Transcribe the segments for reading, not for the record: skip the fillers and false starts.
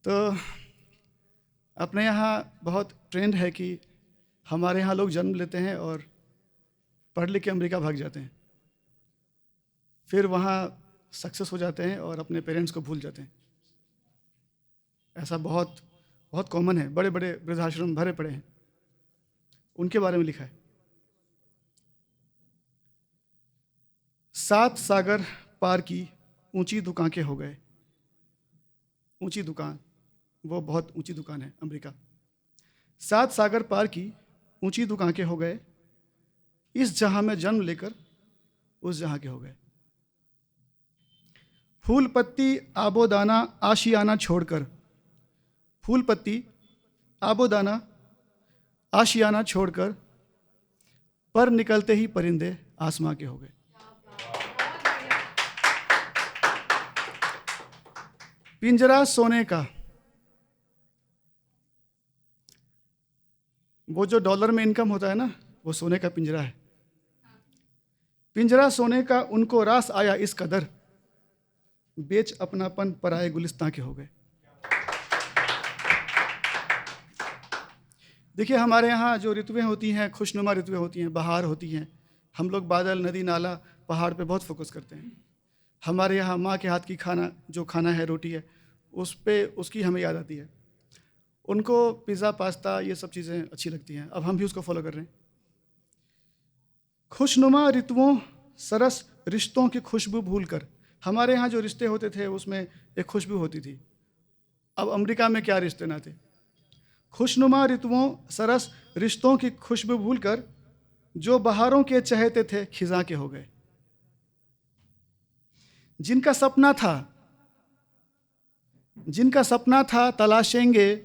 तो अपने यहाँ बहुत ट्रेंड है कि हमारे यहाँ लोग जन्म लेते हैं और पढ़ लिख के अमेरिका भाग जाते हैं, फिर वहाँ सक्सेस हो जाते हैं और अपने पेरेंट्स को भूल जाते हैं। ऐसा बहुत बहुत कॉमन है, बड़े बड़े वृद्धाश्रम भरे पड़े हैं, उनके बारे में लिखा है। 7 सागर पार की ऊंची दुकान के हो गए। ऊंची दुकान, वो बहुत ऊंची दुकान है अमेरिका। 7 सागर पार की ऊंची दुकान के हो गए, इस जहां में जन्म लेकर उस जहां के हो गए। फूल पत्ती आबोदाना आशियाना छोड़कर, फूल पत्ती आबोदाना आशियाना छोड़कर पर निकलते ही परिंदे आसमां के हो गए। पिंजरा सोने का, वो जो डॉलर में इनकम होता है ना, वो सोने का पिंजरा है। पिंजरा सोने का उनको रास आया इस कदर, बेच अपनापन पराए गुलिस्तां के हो गए। देखिए, हमारे यहाँ जो ऋतुएं होती हैं, खुशनुमा ऋतुएं होती हैं, बहार होती हैं। हम लोग बादल, नदी, नाला, पहाड़ पे बहुत फोकस करते हैं। हमारे यहाँ माँ के हाथ की जो खाना है, रोटी है, उसकी हमें याद आती है। उनको पिज़्ज़ा, पास्ता, ये सब चीज़ें अच्छी लगती हैं। अब हम भी उसको फॉलो कर रहे हैं। खुशनुमा ऋतुओं सरस रिश्तों की खुशबू भूलकर, हमारे यहाँ जो रिश्ते होते थे उसमें एक खुशबू होती थी। अब अमेरिका में क्या रिश्ते नाते। खुशनुमा ऋतुओं सरस रिश्तों की खुशबू भूलकर जो बहारों के चहेते थे खिज़ां के हो गए। जिनका सपना था तलाशेंगे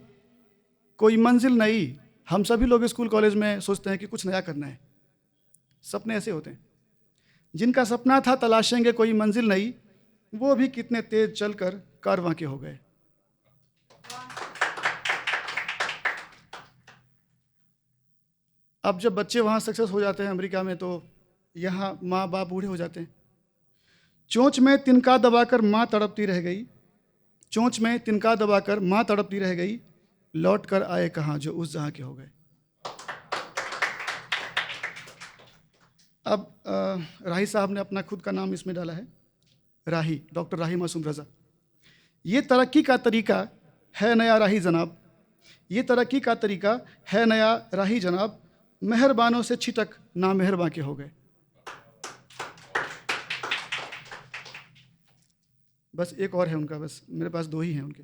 कोई मंजिल नई। हम सभी लोग स्कूल कॉलेज में सोचते हैं कि कुछ नया करना है। सपने ऐसे होते हैं। जिनका सपना था तलाशेंगे कोई मंजिल नई, वो भी कितने तेज चलकर कारवां के हो गए। अब जब बच्चे वहाँ सक्सेस हो जाते हैं अमेरिका में, तो यहाँ माँ बाप बूढ़े हो जाते हैं। चोंच में तिनका दबाकर माँ तड़पती रह गई, चोंच में तिनका दबाकर माँ तड़पती रह गई, लौट कर आए कहाँ जो उस जहाँ के हो गए। अब राही साहब ने अपना खुद का नाम इसमें डाला है, राही, डॉक्टर राही मासूम रज़ा। ये तरक्की का तरीका है नया राही जनाब, ये तरक्की का तरीका है नया राही जनाब, मेहरबानों से छिटक ना मेहरबान के हो गए। बस एक और है उनका, बस मेरे पास 2 ही हैं उनके।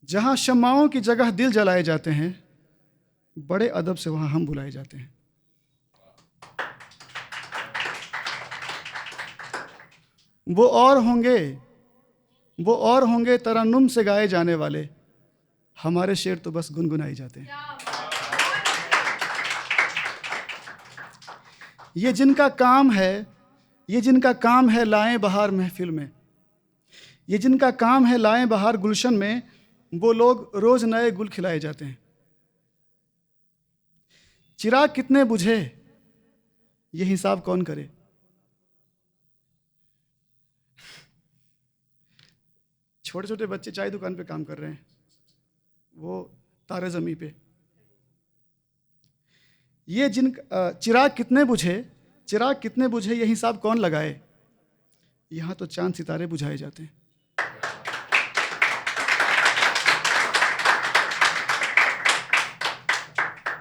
जहां शम्माओं की जगह दिल जलाए जाते हैं, बड़े अदब से वहां हम बुलाए जाते हैं। वो और होंगे तरन्नुम से गाए जाने वाले, हमारे शेर तो बस गुनगुनाए जाते हैं। ये जिनका काम है लाएं बहार महफिल में, ये जिनका काम है लाएं बहार गुलशन में, वो लोग रोज नए गुल खिलाए जाते हैं। चिराग कितने बुझे ये हिसाब कौन करे। छोटे छोटे बच्चे चाय दुकान पे काम कर रहे हैं, वो तारे ज़मीं पे। ये चिराग कितने बुझे ये हिसाब कौन लगाए, यहाँ तो चांद सितारे बुझाए जाते हैं।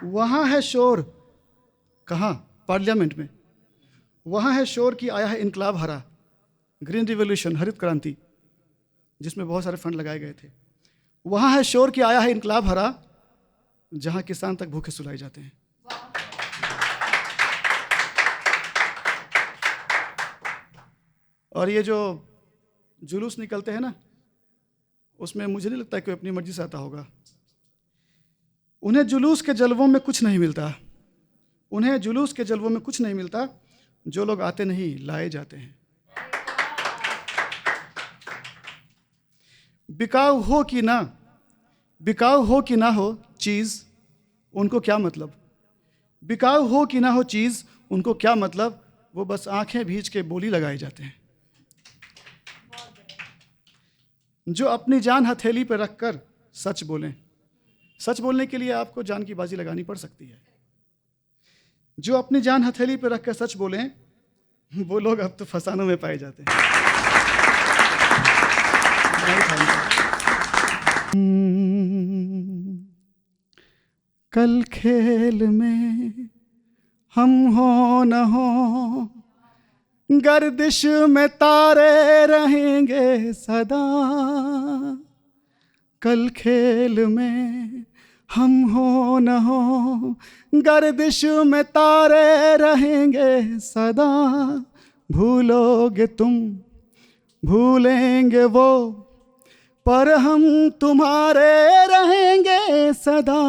वहाँ है शोर, कहाँ? पार्लियामेंट में। वहाँ है शोर कि आया है इनकलाब हरा, ग्रीन रिवॉल्यूशन, हरित क्रांति, जिसमें बहुत सारे फंड लगाए गए थे। वहाँ है शोर कि आया है इनकलाब हरा, जहाँ किसान तक भूखे सुलाए जाते हैं। और ये जो जुलूस निकलते हैं ना, उसमें मुझे नहीं लगता कि कोई अपनी मर्जी से आता होगा। उन्हें जुलूस के जलवों में कुछ नहीं मिलता, जो लोग आते नहीं लाए जाते हैं। बिकाऊ हो कि ना हो चीज़, उनको क्या मतलब। बिकाऊ हो कि ना हो चीज़, उनको क्या मतलब। वो बस आंखें भींच के बोली लगाए जाते हैं। जो अपनी जान हथेली पर रखकर सच बोलें। सच बोलने के लिए आपको जान की बाजी लगानी पड़ सकती है। जो अपनी जान हथेली पर रखकर सच बोलें, वो लोग अब तो फसानों में पाए जाते हैं। कल खेल में हम हो न हो, गर्दिश में तारे रहेंगे सदा। कल खेल में हम हो न हो, गर्दिश में तारे रहेंगे सदा। भूलोगे तुम, भूलेंगे वो, पर हम तुम्हारे रहेंगे सदा।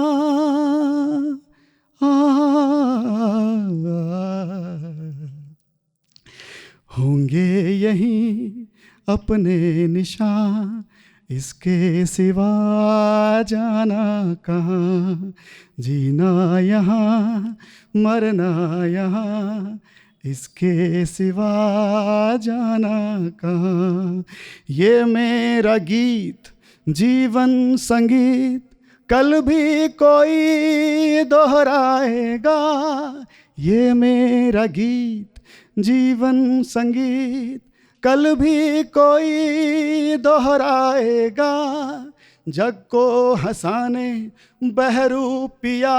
होंगे यहीं अपने निशान, इसके सिवा जाना कहाँ। जीना यहाँ, मरना यहाँ, इसके सिवा जाना कहाँ। ये मेरा गीत जीवन संगीत, कल भी कोई दोहराएगा। ये मेरा गीत जीवन संगीत, कल भी कोई दोहराएगा। जग को हंसाने बहरूप पिया,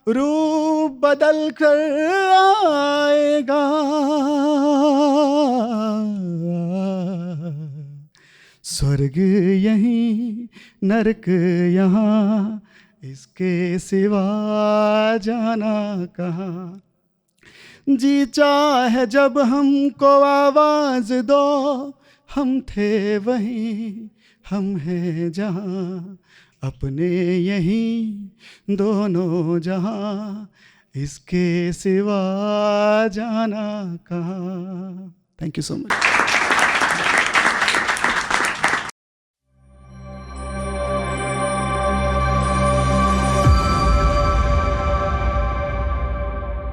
रूप बदल कर आएगा। स्वर्ग यहीं, नरक यहाँ, इसके सिवा जाना कहाँ। जी चाहे जब हमको आवाज दो, हम थे वहीं, हम हैं जहाँ। अपने यहीं दोनों जहाँ, इसके सिवा जाना कहाँ। Thank you so much.